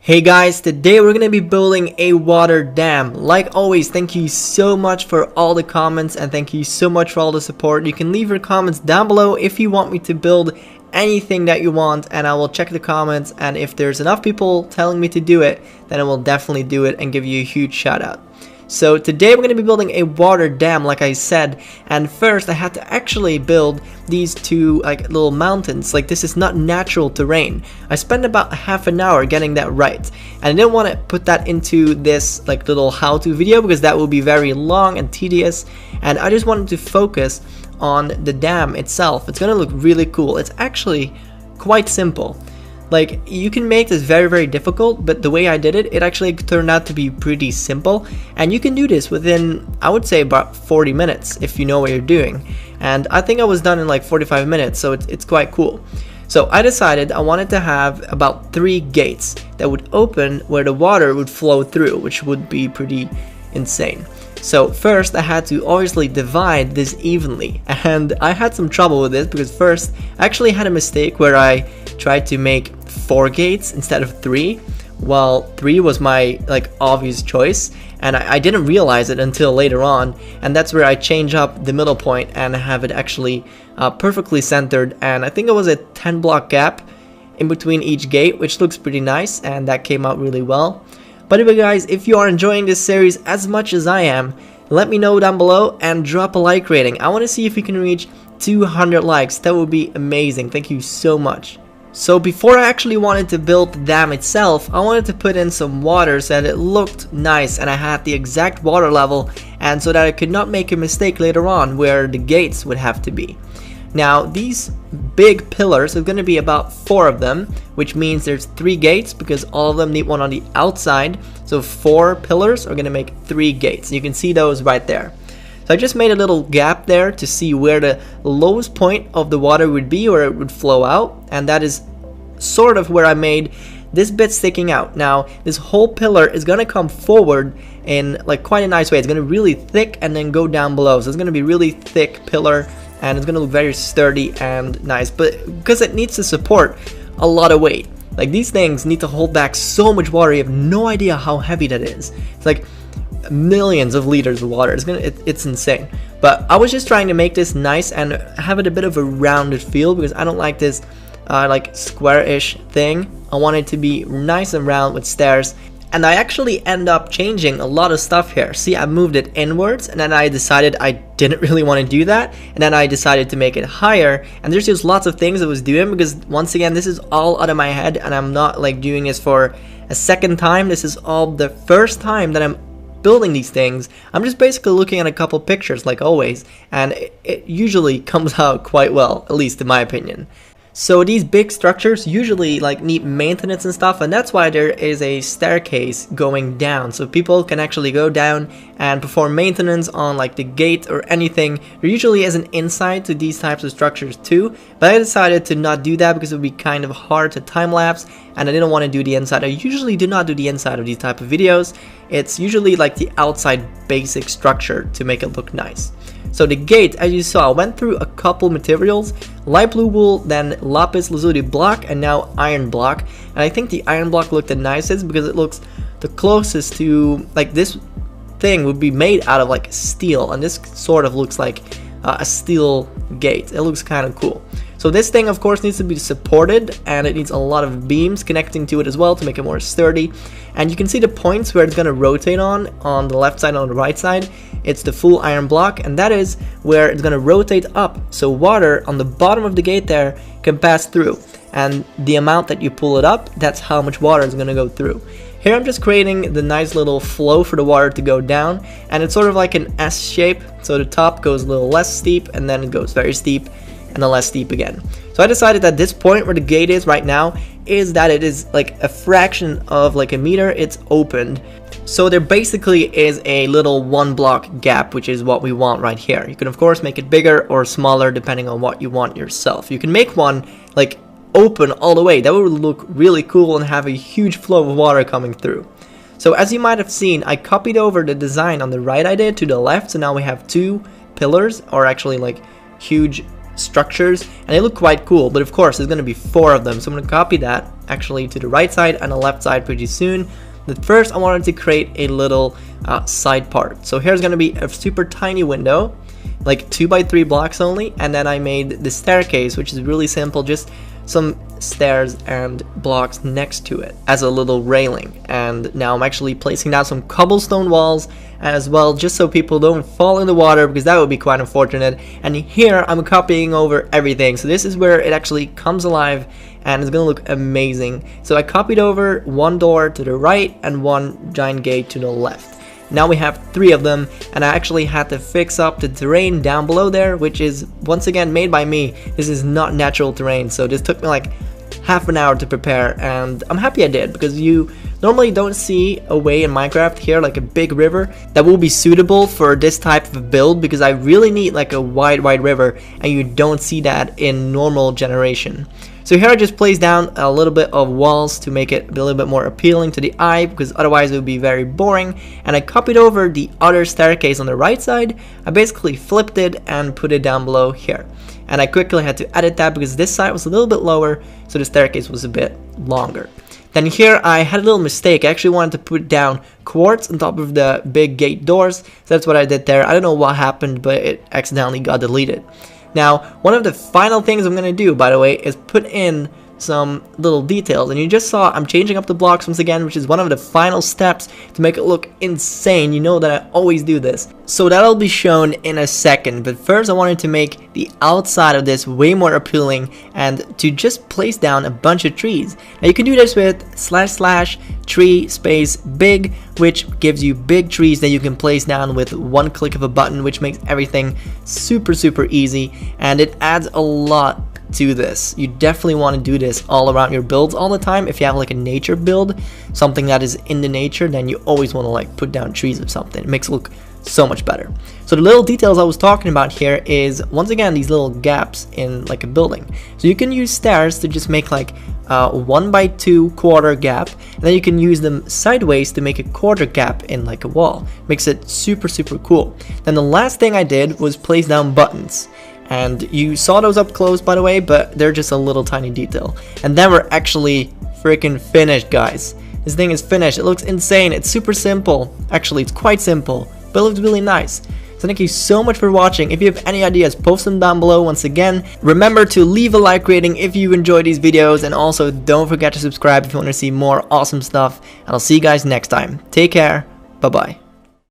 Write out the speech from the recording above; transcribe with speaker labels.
Speaker 1: Hey guys, today we're going to be building a water dam. Like always, thank you so much for all the comments and thank you so much for all the support. You can leave your comments down below if you want me to build anything that you want, and I will check the comments, and if there's enough people telling me to do it, then I will definitely do it and give you a huge shout out. So today we're going to be building a water dam like I said, and first I had to actually build these two little mountains. Like, this is not natural terrain. I spent about half an hour getting that right, and I didn't want to put that into this little how-to video because that will be very long and tedious, and I just wanted to focus on the dam itself. It's going to look really cool. It's actually quite simple. Like, you can make this very difficult, but the way I did it, it actually turned out to be pretty simple, and you can do this within, I would say, about 40 minutes if you know what you're doing. And I think I was done in like 45 minutes, so it's quite cool. So I decided I wanted to have about 3 gates that would open where the water would flow through, which would be pretty insane. So first I had to obviously divide this evenly, and I had some trouble with this because first I actually had a mistake where I tried to make 4 gates instead of 3, while 3 was my obvious choice, and I didn't realize it until later on, and that's where I change up the middle point and have it actually perfectly centered, and I think it was a 10 block gap in between each gate, which looks pretty nice, and that came out really well. But anyway guys, if you are enjoying this series as much as I am, let me know down below and drop a like rating. I want to see if we can reach 200 likes. That would be amazing. Thank you so much. So before I actually wanted to build the dam itself, I wanted to put in some water so that it looked nice and I had the exact water level, and so that I could not make a mistake later on where the gates would have to be. Now these big pillars are going to be about 4 of them, which means there's 3 gates because all of them need one on the outside. So 4 pillars are going to make 3 gates. You can see those right there. So I just made a little gap there to see where the lowest point of the water would be, where it would flow out, and that is sort of where I made this bit sticking out. Now this whole pillar is going to come forward in quite a nice way. It's going to be really thick and then go down below. So it's going to be really thick pillar, and it's going to look very sturdy and nice, but because it needs to support a lot of weight. Like, these things need to hold back so much water, you have no idea how heavy that is. It's like millions of liters of water. It's insane. But I was just trying to make this nice and have it a bit of a rounded feel because I don't like this square-ish thing. I want it to be nice and round with stairs. And I actually end up changing a lot of stuff here. See, I moved it inwards, and then I decided I didn't really want to do that, and then I decided to make it higher, and there's just lots of things I was doing because, once again, this is all out of my head, and I'm not doing this for a second time. This is all the first time that I'm building these things. I'm just basically looking at a couple pictures like always, and it usually comes out quite well, at least in my opinion. So these big structures usually need maintenance and stuff, and that's why there is a staircase going down, so people can actually go down and perform maintenance on the gate or anything. There usually is an inside to these types of structures too, but I decided to not do that because it would be kind of hard to time lapse, and I didn't want to do the inside. I usually do not do the inside of these type of videos. It's usually the outside basic structure to make it look nice. So the gate, as you saw, went through a couple materials: light blue wool, then lapis lazuli block, and now iron block. And I think the iron block looked the nicest because it looks the closest to, this thing would be made out of steel, and this sort of looks like a steel gate. It looks kind of cool. So this thing, of course, needs to be supported, and it needs a lot of beams connecting to it as well to make it more sturdy. And you can see the points where it's going to rotate on the left side and on the right side. It's the full iron block, and that is where it's going to rotate up, so water on the bottom of the gate there can pass through, and the amount that you pull it up, that's how much water is going to go through. Here I'm just creating the nice little flow for the water to go down, and it's sort of like an S shape, so the top goes a little less steep, and then it goes very steep, and then less steep again. So I decided that this point where the gate is right now is that it is a fraction of a meter. It's opened, so there basically is a little 1 block gap, which is what we want right here. You can of course make it bigger or smaller depending on what you want yourself. You can make one open all the way. That would look really cool and have a huge flow of water coming through. So as you might have seen, I copied over the design on the right I did to the left, so now we have 2 pillars, or actually huge structures, and they look quite cool, but of course there's going to be 4 of them, so I'm going to copy that actually to the right side and the left side pretty soon. But first I wanted to create a little side part. So here's gonna be a super tiny window, like 2x3 blocks only, and then I made the staircase, which is really simple, just some stairs and blocks next to it as a little railing. And now I'm actually placing down some cobblestone walls as well, just so people don't fall in the water, because that would be quite unfortunate. And here I'm copying over everything, so this is where it actually comes alive and it's gonna look amazing. So I copied over one door to the right and one giant gate to the left. Now we have 3 of them, and I actually had to fix up the terrain down below there, which is once again made by me. This is not natural terrain, so this took me like half an hour to prepare, and I'm happy I did, because you normally don't see a way in Minecraft here, like a big river, that will be suitable for this type of build, because I really need like a wide river, and you don't see that in normal generation. So here I just placed down a little bit of walls to make it a little bit more appealing to the eye, because otherwise it would be very boring. And I copied over the other staircase on the right side. I basically flipped it and put it down below here. And I quickly had to edit that because this side was a little bit lower, so the staircase was a bit longer. Then here I had a little mistake. I actually wanted to put down quartz on top of the big gate doors. So that's what I did there. I don't know what happened, but it accidentally got deleted. Now, one of the final things I'm going to do, by the way, is put in some little details. And you just saw I'm changing up the blocks once again, which is one of the final steps to make it look insane. You know that I always do this. So that'll be shown in a second. But first I wanted to make the outside of this way more appealing and to just place down a bunch of trees. Now you can do this with / tree space big, which gives you big trees that you can place down with one click of a button, which makes everything super easy, and it adds a lot to this. You definitely want to do this all around your builds all the time. If you have like a nature build, something that is in the nature, then you always want to like put down trees or something. It makes it look so much better. So the little details I was talking about here is once again these little gaps in like a building. So you can use stairs to just make like 1x2 quarter gap, and then you can use them sideways to make a quarter gap in like a wall. Makes it super cool. Then the last thing I did was place down buttons. And you saw those up close, by the way, but they're just a little tiny detail. And then we're actually freaking finished, guys. This thing is finished. It looks insane. It's super simple. Actually, it's quite simple, but it looks really nice. So thank you so much for watching. If you have any ideas, post them down below. Once again, remember to leave a like rating if you enjoy these videos, and also don't forget to subscribe if you want to see more awesome stuff. And I'll see you guys next time. Take care. Bye bye.